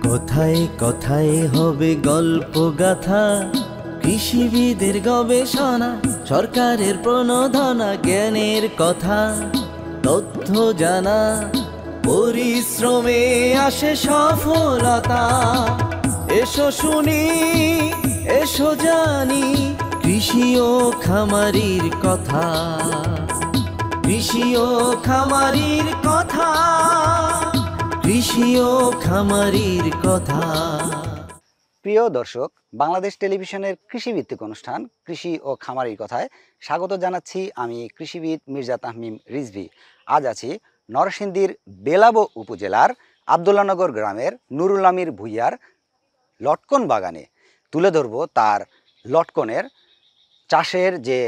কথায় কথায় হবে গল্প গাথা, কৃষিবিদের গবেষণা, সরকারের প্রণোদনা, জ্ঞানের কথা, তথ্য জানা, পরিশ্রমে আসে সফলতা। এসো শুনি, এসো জানি, কৃষি ও খামারির কথা, কৃষি ও খামারির কথা, কৃষি ও খামারির কথা। প্রিয় দর্শক, বাংলাদেশ টেলিভিশনের কৃষিভিত্তিক অনুষ্ঠান কৃষি ও খামারির কথায় স্বাগত জানাচ্ছি আমি কৃষিবিদ মির্জা তাহমিম রিজভী। আজ আছি নরসিংদীর বেলাবো উপজেলার আবদুল্লাহনগর গ্রামের নুরুল আমির ভূঁইয়ার লটকন বাগানে। তুলে ধরব তার লটকনের চাষের যে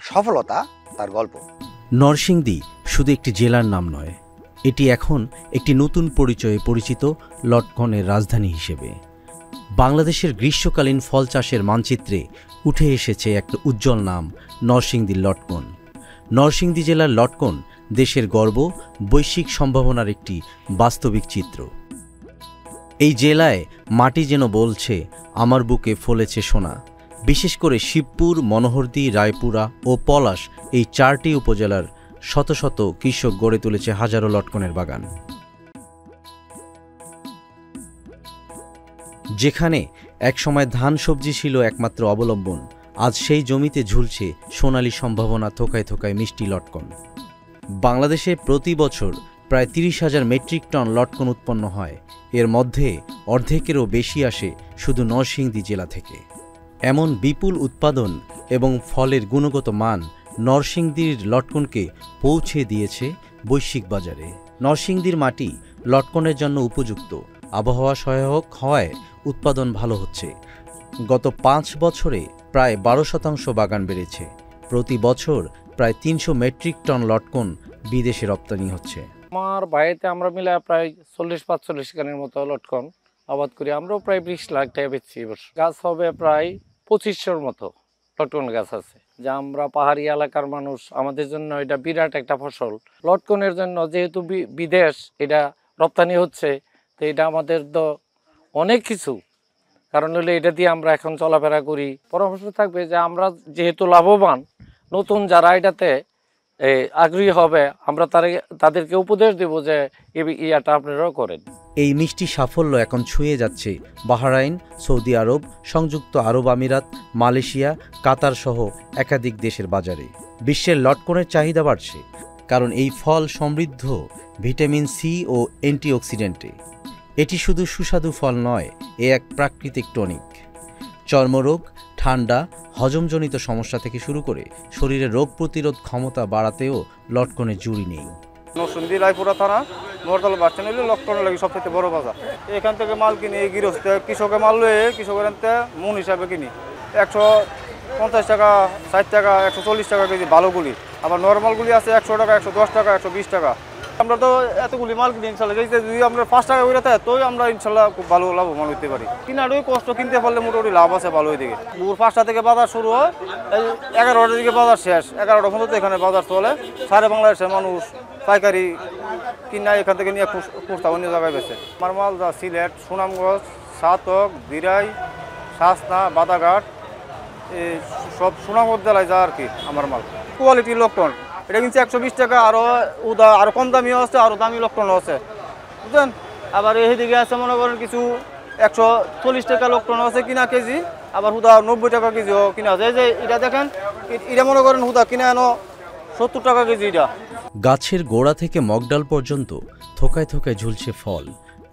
সফলতা, তার গল্প। নরসিংদী শুধু একটি জেলার নাম নয়, এটি এখন একটি নতুন পরিচয়ে পরিচিত লটকনের রাজধানী হিসেবে। বাংলাদেশের গ্রীষ্মকালীন ফল চাষের মানচিত্রে উঠে এসেছে একটা উজ্জ্বল নাম, নরসিংদীর লটকন। নরসিংদী জেলার লটকন দেশের গর্ব, বৈশ্বিক সম্ভাবনার একটি বাস্তবিক চিত্র। এই জেলায় মাটি যেন বলছে আমার বুকে ফলেছে সোনা। বিশেষ করে শিবপুর, মনোহরদী, রায়পুরা ও পলাশ এই চারটি উপজেলার শত শত কৃষক গড়ে তুলেছে হাজারো লটকনের বাগান। যেখানে একসময় ধান সবজি ছিল একমাত্র অবলম্বন, আজ সেই জমিতে ঝুলছে সোনালী সম্ভাবনা, থোকায় থোকায় মিষ্টি লটকন। বাংলাদেশে প্রতি বছর প্রায় 30,000 মেট্রিক টন লটকন উৎপন্ন হয়। এর মধ্যে অর্ধেকেরও বেশি আসে শুধু নরসিংদী জেলা থেকে। এমন বিপুল উৎপাদন এবং ফলের গুণগত মান নরসিংদীর লটকনকে পৌঁছে দিয়েছে বৈশ্বিক বাজারে। নরসিংদীর মাটি লটকনের জন্য উপযুক্ত, আবহাওয়া সহায়ক হওয়ায় উৎপাদন ভালো হচ্ছে। গত 5 বছরে প্রায় 12% বাগান বেড়েছে। প্রতি বছর প্রায় 300 মেট্রিক টন লটকন বিদেশে রপ্তানি হচ্ছে। আমার বাড়িতে আমরা মিলে প্রায় 40-45 গানের মতো লটকন আবাদ করি। আমরাও প্রায় 20 লাখ টাকা বেচছি। গাছ হবে প্রায় 2500-র মতো লটকন গাছ আছে। যা আমরা পাহাড়ি এলাকার মানুষ, আমাদের জন্য এটা বিরাট একটা ফসল। লটকনের জন্য যেহেতু বিদেশ এটা রপ্তানি হচ্ছে, তো এটা আমাদের তো অনেক কিছু, কারণ হলে এটা দিয়ে আমরা এখন চলাফেরা করি। পরামর্শ থাকবে যে আমরা যেহেতু লাভবান, নতুন যারা এটাতে আগ্রহী হবে, আমরা তাদেরকে উপদেশ দেব যে ইয়াটা আপনারাও করেন। এই মিষ্টি সাফল্য এখন ছুঁয়ে যাচ্ছে বাহরাইন, সৌদি আরব, সংযুক্ত আরব আমিরাত, মালয়েশিয়া, কাতার সহ একাধিক দেশের বাজারে। বিশ্বের লটকনের চাহিদা বাড়ছে, কারণ এই ফল সমৃদ্ধ ভিটামিন সি ও অ্যান্টিঅক্সিডেন্টে। এটি শুধু সুস্বাদু ফল নয়, এ এক প্রাকৃতিক টনিক। চর্মরোগ, ঠান্ডা, হজমজনিত সমস্যা থেকে শুরু করে শরীরের রোগ প্রতিরোধ ক্ষমতা বাড়াতেও লটকনের জুড়ি নেই। নরসিংদী রায়পুরা থানা মহরতলা বাস স্ট্যান্ড হলে লটকনের লাগে সবথেকে বড় বাজার। এখান থেকে মাল কিনি, গৃহস্থ কৃষকের মাল লয়ে কৃষকের মন হিসাবে কিনি 150 টাকা, 60 টাকা, 140 টাকা কেজি ভালোগুলি। আবার নর্মালগুলি আছে 100 টাকা, 110 টাকা, 120 টাকা। আমরা তো এতগুলি মাল কিনি ইনশাল্লাহ, যদি আমরা 5 টাকা করে থাকে তো আমরা ইনশাল্লাহ খুব ভালো লাভবান হইতে পারি। কিনারও কষ্ট, কিনতে পারলে মোটামুটি লাভ আছে ভালো দিকে। ভোর 5টা থেকে বাজার শুরু হয়, 11টার দিকে বাজার শেষ। 11টা পর্যন্ত এখানে বাজার চলে। সারা বাংলাদেশের মানুষ পাইকারি কিনা এখান থেকে নিয়ে খুচরা অন্য জায়গায় বেছে। আমার মাল যা সিলেট, সুনামগঞ্জ, সাতক, দিরাই, শাসনা, বাদাঘাট, এই সব সুনামগঞ্জ জেলায় যা আর কি আমার মাল। কোয়ালিটি লটকন এটা কিনছে 120 টাকা, আরো কম দামিও আছে, আরো দামি লটকনও আছে, বুঝলেন। আবার এইদিকে আছে মনে করেন কিছু 140 টাকা লটকনও আছে কিনা কেজি, আবার হুদা 90 টাকা কেজিও কিনা আছে। এই যে এটা দেখেন, এটা মনে করেন হুদা কিনা এনো 70 টাকা কেজি। এটা গাছের গোড়া থেকে মগডাল পর্যন্ত থোকায় থোকায় ঝুলছে ফল।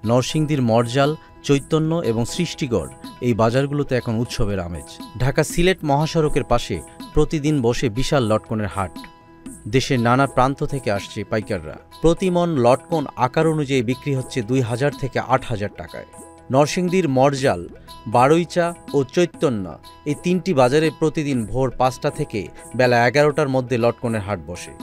নরসিংদীর মরজাল, চৈতন্য এবং সৃষ্টিগড় এই বাজারগুলোতে এখন উৎসবের আমেজ। ঢাকা সিলেট মহাসড়কের পাশে প্রতিদিন বসে বিশাল লটকনের হাট। দেশের নানা প্রান্ত থেকে আসছে পাইকাররা। প্রতি মন লটকন আকার অনুযায়ী বিক্রি হচ্ছে 2000 থেকে 8000 টাকায়। নরসিংদীর মরজাল, বারৈচা ও চৈতন্য এই 3টি বাজারে প্রতিদিন ভোর 5টা থেকে বেলা 11টার মধ্যে লটকনের হাট বসে।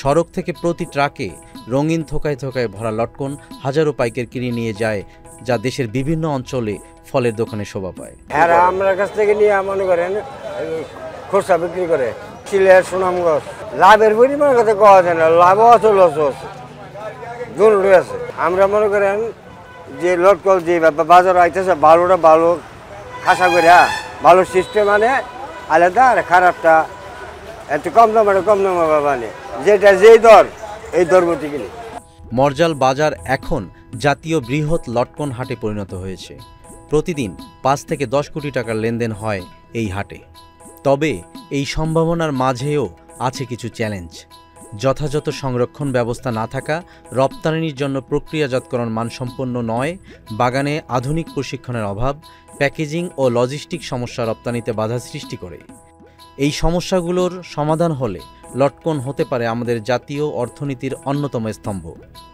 সড়ক থেকে প্রতি ট্রাকে রঙিন থোকায় থোকায় ভরা লটকন হাজারো পাইকার কিনে নিয়ে যায়, যা দেশের বিভিন্ন অঞ্চলে ফলের দোকানে শোভা পায়। এরা আমার কাছ থেকে নিয়ে মনে করেন খুচরা বিক্রি করে। সিলেট, সুনামগঞ্জ লাভের পরিমাণ কথা কওয়া যায় না, লাভও আছে, লসও আছে। দুটোই আছে। আমরা মনে করেন যে লটকল যে বাজার আইতেছে ভালোটা ভালো খাসা করে ভালো সিস্টেম আনে আলাদা, আর খারাপটা একটু কম দামে মানে যেটা যেই দর এই দর মতো কিনি। মরজাল বাজার এখন জাতীয় বৃহৎ লটকন হাটে পরিণত হয়েছে। প্রতিদিন 5 থেকে 10 কোটি টাকার লেনদেন হয় এই হাটে। তবে এই সম্ভাবনার মাঝেও আছে কিছু চ্যালেঞ্জ। যথাযথ সংরক্ষণ ব্যবস্থা না থাকা, রপ্তানির জন্য প্রক্রিয়াজাতকরণ মানসম্পন্ন নয়, বাগানে আধুনিক প্রশিক্ষণের অভাব, প্যাকেজিং ও লজিস্টিক সমস্যা রপ্তানিতে বাধা সৃষ্টি করে। এই সমস্যাগুলোর সমাধান হলে লটকন হতে পারে আমাদের জাতীয় অর্থনীতির অন্যতম স্তম্ভ।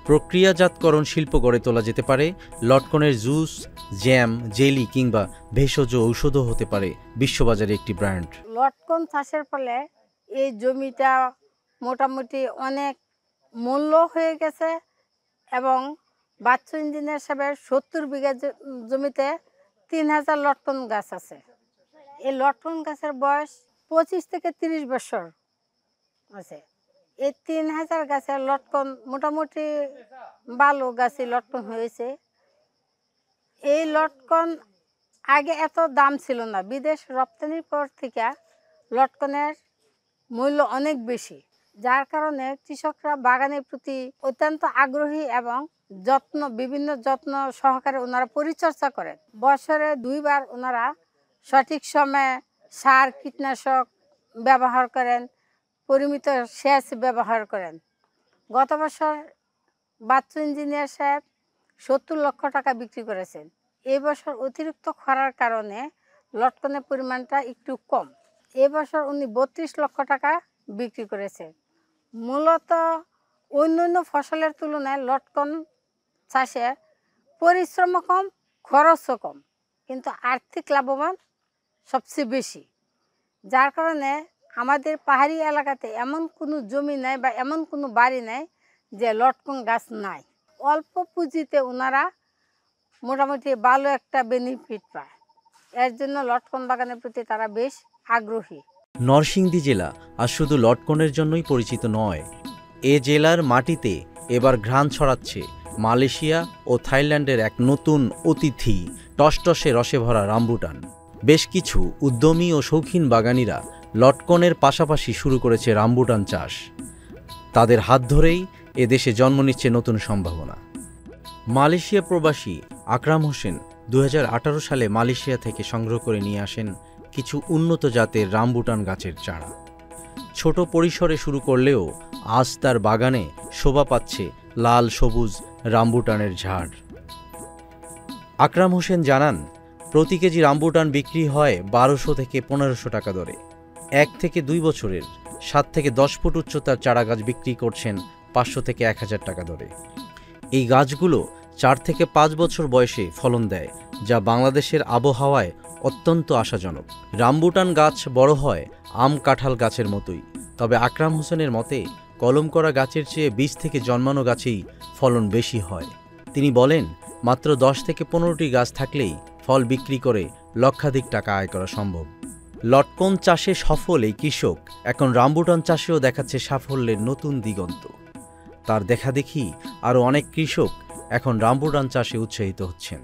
প্রক্রিয়াজাতকরণ শিল্প গড়ে তোলা যেতে পারে। লটকনের জুস, জ্যাম, জেলি কিংবা ভেষজ ঔষধও হতে পারে বিশ্ববাজারে একটি ব্র্যান্ড। লটকন চাষের ফলে এই জমিটা মোটামুটি অনেক মূল্য হয়ে গেছে এবং বাচ্চু ইঞ্জিনিয়ার সাহেবের 70 বিঘা জমিতে 3000 লটকন গাছ আছে। এই লটকন গাছের বয়স 25 থেকে 30 বছর আছে। এই 3000 গাছের লটকন মোটামুটি ভালো গাছে লটকন হয়েছে। এই লটকন আগে এত দাম ছিল না, বিদেশ রপ্তানির পর থেকে লটকনের মূল্য অনেক বেশি, যার কারণে কৃষকরা বাগানের প্রতি অত্যন্ত আগ্রহী এবং বিভিন্ন যত্ন সহকারে ওনারা পরিচর্যা করেন। বছরে 2 বার ওনারা সঠিক সময়ে সার কীটনাশক ব্যবহার করেন, পরিমিত সেচ ব্যবহার করেন। গত বছর বাচ্চু ইঞ্জিনিয়ার সাহেব 70 লক্ষ টাকা বিক্রি করেছেন। এই বছর অতিরিক্ত খরার কারণে লটকনের পরিমাণটা একটু কম। এবছর উনি 32 লক্ষ টাকা বিক্রি করেছেন। মূলত অন্যান্য ফসলের তুলনায় লটকন চাষে পরিশ্রমও কম, খরচও কম, কিন্তু আর্থিক লাভবান সবচেয়ে বেশি। যার কারণে আমাদের পাহাড়ি এলাকাতে এমন কোনো জমি নেই বা এমন কোনো বাড়ি নেই যে লটকন গাছ নাই। অল্প পুঁজিতে ওনারা মোটামুটি ভালো একটা বেনিফিট পায়। এর জন্য লটকন বাগানের প্রতি তারা বেশ আগ্রহী। নরসিংদী জেলা আর শুধু লটকনের জন্যই পরিচিত নয়। এ জেলার মাটিতে এবার ঘ্রাণ ছড়াচ্ছে মালয়েশিয়া ও থাইল্যান্ডের এক নতুন অতিথি, টসটসে রসে ভরা রামবুটান। বেশ কিছু উদ্যমী ও শৌখিন বাগানিরা লটকনের পাশাপাশি শুরু করেছে রামবুটান চাষ। তাদের হাত ধরেই এদেশে জন্ম নিচ্ছে নতুন সম্ভাবনা। মালয়েশিয়া প্রবাসী আকরাম হোসেন 2018 সালে মালয়েশিয়া থেকে সংগ্রহ করে নিয়ে আসেন কিছু উন্নত জাতের রামবুটান গাছের চারা। ছোট পরিসরে শুরু করলেও আজ তার বাগানে শোভা পাচ্ছে লাল সবুজ রামবুটানের ঝাড়। আকরাম হোসেন জানান, প্রতি কেজি রামবুটান বিক্রি হয় 1200 থেকে 1500 টাকা দরে। 1 থেকে 2 বছরের 7 থেকে 10 ফুট উচ্চতার চারা গাছ বিক্রি করছেন 500 থেকে 1000 টাকা দরে। এই গাছগুলো 4 থেকে 5 বছর বয়সে ফলন দেয়, যা বাংলাদেশের আবহাওয়ায় অত্যন্ত আশাজনক। রামবুটান গাছ বড় হয় আম কাঁঠাল গাছের মতোই, তবে আকরাম হোসেনের মতে কলম করা গাছের চেয়ে বীজ থেকে জন্মানো গাছেই ফলন বেশি হয়। তিনি বলেন, মাত্র 10 থেকে 15টি গাছ থাকলেই ফল বিক্রি করে লক্ষাধিক টাকা আয় করা সম্ভব। লটকন চাষে সফল এই কৃষক এখন রামবুটান চাষেও দেখাচ্ছে সাফল্যের নতুন দিগন্ত। তার দেখাদেখি আরও অনেক কৃষক এখন রামবুটান চাষে উৎসাহিত হচ্ছেন।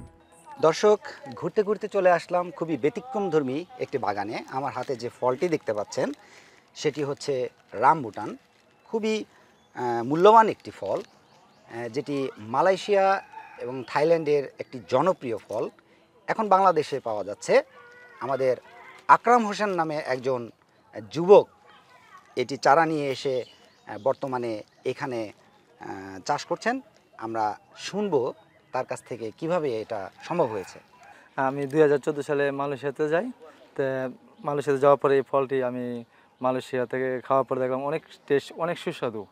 দর্শক, ঘুরতে ঘুরতে চলে আসলাম খুবই ব্যতিক্রমধর্মী একটি বাগানে। আমার হাতে যে ফলটি দেখতে পাচ্ছেন সেটি হচ্ছে রামবুটান। খুবই মূল্যবান একটি ফল, যেটি মালয়েশিয়া এবং থাইল্যান্ডের একটি জনপ্রিয় ফল। এখন বাংলাদেশে পাওয়া যাচ্ছে। আমাদের আকরাম হোসেন নামে একজন যুবক এটি চারা নিয়ে এসে বর্তমানে এখানে চাষ করছেন। আমরা শুনবো তার কাছ থেকে কিভাবে এটা সম্ভব হয়েছে। আমি 2014 সালে মালয়েশিয়াতে যাই। তো মালয়েশিয়াতে যাওয়ার পরে এই ফলটি আমি মালয়েশিয়া থেকে খাওয়ার পরে দেখলাম অনেক টেস্ট, অনেক সুস্বাদু।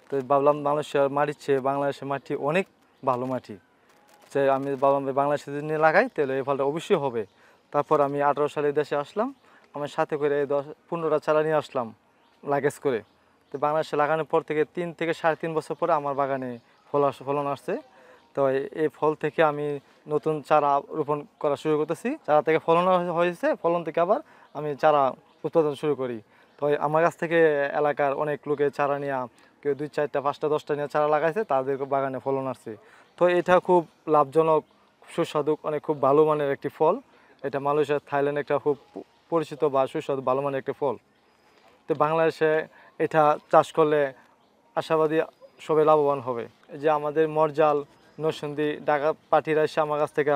তো ভাবলাম মালয়েশিয়ার মাটির চেয়ে বাংলাদেশের মাটি অনেক ভালো মাটি, যে আমি ভাবলাম বাংলাদেশে যদি নিয়ে লাগাই তাহলে এই ফলটা অবশ্যই হবে। তারপর আমি 18 সালে দেশে আসলাম, আমার সাথে করে 10-15টা চারা নিয়ে আসলাম লাগেজ করে। তো বাংলাদেশে লাগানোর পর থেকে 3 থেকে 3.5 বছর পরে আমার বাগানে ফলন আসছে। তো এই ফল থেকে আমি নতুন চারা রোপণ করা শুরু করতেছি। চারা থেকে ফলন হয়েছে, ফলন থেকে আবার আমি চারা উৎপাদন শুরু করি। তো আমার কাছ থেকে এলাকার অনেক লোকে চারা নিয়ে কেউ 2, 4টা, 5টা, 10টা নিয়ে চারা লাগাইছে, তাদের বাগানে ফলন আসছে। তো এটা খুব লাভজনক, সুস্বাদু, অনেক খুব ভালো মানের একটি ফল। এটা মালয়েশিয়া, থাইল্যান্ড একটা খুব পরিচিত বা সুস্বাদু ভালো মানের একটি ফল। তো বাংলাদেশে এটা চাষ করলে আশাবাদী সবাই লাভবান হবে। যে আমাদের মরজাল, নরসিংদী, ঢাকা পাঠিরা এসে আমার কাছ থেকে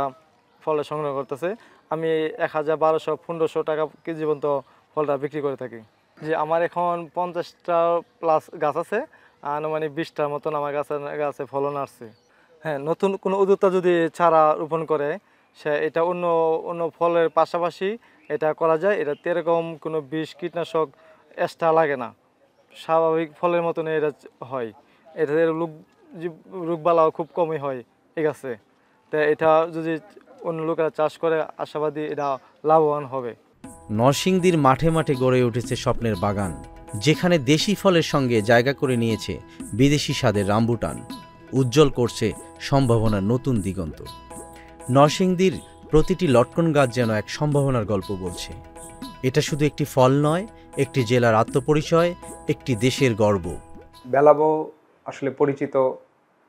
ফলটা সংগ্রহ করতেছে। আমি 1000, 1200, 1500 টাকা কেজি পর্যন্ত ফলটা বিক্রি করে থাকি। যে আমার এখন 50টা প্লাস গাছ আছে, আনুমানিক 20টার মতন আমার গাছে ফলন আসছে। হ্যাঁ, নতুন কোনো উদ্যোক্তা যদি চারা রোপণ করে, সে এটা অন্য ফলের পাশাপাশি এটা করা যায়। এটা এরকম কোনো বিষ, কীটনাশক এক্সট্রা লাগে না, স্বাভাবিক ফলের মতন এটা হয়। এটাতে রোগবালাও খুব কমই হয় এই গাছে। তো এটা যদি অন্য লোকেরা চাষ করে, আশাবাদী এটা লাভবান হবে। নরসিংদীর মাঠে মাঠে গড়ে উঠেছে স্বপ্নের বাগান, যেখানে দেশি ফলের সঙ্গে জায়গা করে নিয়েছে বিদেশি স্বাদের রামবুটান। উজ্জ্বল করছে সম্ভাবনার নতুন দিগন্ত। নরসিংদীর প্রতিটি লটকন গাছ যেন এক সম্ভাবনার গল্প বলছে। এটা শুধু একটি ফল নয়, একটি জেলার আত্মপরিচয়, একটি দেশের গর্ব। বেলাবো আসলে পরিচিত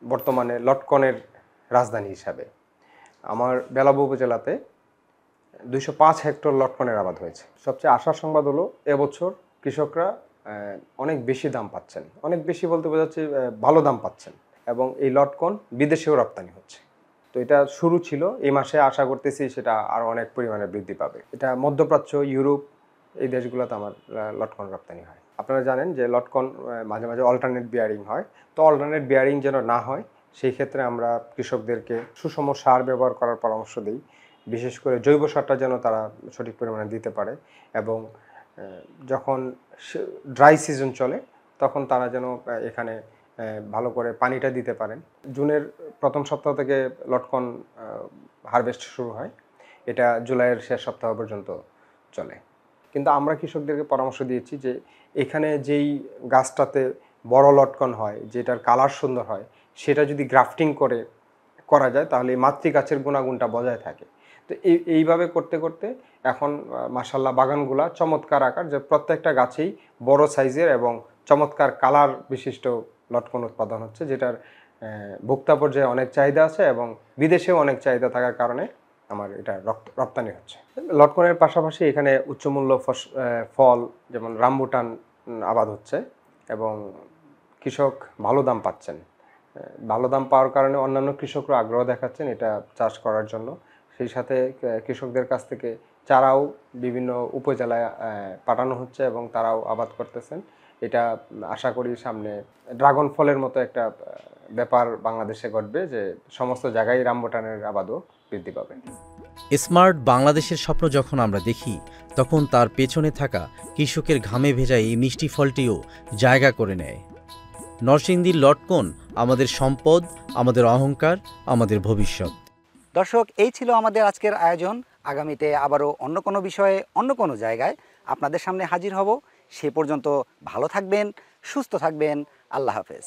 বর্তমানে লটকনের রাজধানী হিসাবে। আমার বেলাবো উপজেলাতে 205 হেক্টর লটকনের আবাদ হয়েছে। সবচেয়ে আশার সংবাদ হলো এবছর কৃষকরা অনেক বেশি দাম পাচ্ছেন। অনেক বেশি বলতে বোঝাচ্ছে ভালো দাম পাচ্ছেন, এবং এই লটকন বিদেশেও রপ্তানি হচ্ছে। তো এটা শুরু ছিল, এই মাসে আশা করতেছি সেটা আরও অনেক পরিমাণে বৃদ্ধি পাবে। এটা মধ্যপ্রাচ্য, ইউরোপ, এই দেশগুলোতে আমার লটকন রপ্তানি হয়। আপনারা জানেন যে লটকন মাঝে মাঝে অল্টারনেট বিয়ারিং হয়। তো অল্টারনেট বিয়ারিং যেন না হয়, সেই ক্ষেত্রে আমরা কৃষকদেরকে সুষম সার ব্যবহার করার পরামর্শ দিই। বিশেষ করে জৈব সারটা যেন তারা সঠিক পরিমাণে দিতে পারে, এবং যখন ড্রাই সিজন চলে তখন তারা যেন এখানে ভালো করে পানিটা দিতে পারেন। জুনের প্রথম সপ্তাহ থেকে লটকন হারভেস্ট শুরু হয়, এটা জুলাইয়ের শেষ সপ্তাহ পর্যন্ত চলে। কিন্তু আমরা কৃষকদেরকে পরামর্শ দিয়েছি যে এখানে যেই গাছটাতে বড় লটকন হয়, যেটার কালার সুন্দর হয়, সেটা যদি গ্রাফটিং করা যায় তাহলে এই মাতৃ গাছের গুণাগুণটা বজায় থাকে। তো এইভাবে করতে করতে এখন মাশাল্লাহ বাগানগুলা চমৎকার আকার, যে প্রত্যেকটা গাছেই বড় সাইজের এবং চমৎকার কালার বিশিষ্ট লটকন উৎপাদন হচ্ছে, যেটার ভোক্তা পর্যায়ে অনেক চাহিদা আছে এবং বিদেশেও অনেক চাহিদা থাকার কারণে আমার এটা রপ্তানি হচ্ছে। লটকনের পাশাপাশি এখানে উচ্চমূল্য ফল যেমন রামবুটান আবাদ হচ্ছে, এবং কৃষক ভালো দাম পাচ্ছেন। ভালো দাম পাওয়ার কারণে অন্যান্য কৃষকরা আগ্রহ দেখাচ্ছেন এটা চাষ করার জন্য। সেই সাথে কৃষকদের কাছ থেকে চারাও বিভিন্ন উপজেলায় পাঠানো হচ্ছে এবং তারাও আবাদ করতেছেন। এটা আশা করি সামনে ড্রাগন ফলের মতো একটা ব্যাপার বাংলাদেশে ঘটবে, যে সমস্ত জায়গায় রামবুটানের আবাদও বৃদ্ধি পাবে। স্মার্ট বাংলাদেশের স্বপ্ন যখন আমরা দেখি, তখন তার পেছনে থাকা কৃষকের ঘামে ভেজা এই মিষ্টি ফলটিও জায়গা করে নেয়। নরসিংদীর লটকন আমাদের সম্পদ, আমাদের অহংকার, আমাদের ভবিষ্যৎ। দর্শক, এই ছিল আমাদের আজকের আয়োজন। আগামীতে আবারও অন্য কোনো বিষয়ে, অন্য কোনো জায়গায় আপনাদের সামনে হাজির হব। সে পর্যন্ত ভালো থাকবেন, সুস্থ থাকবেন। আল্লাহ হাফেজ।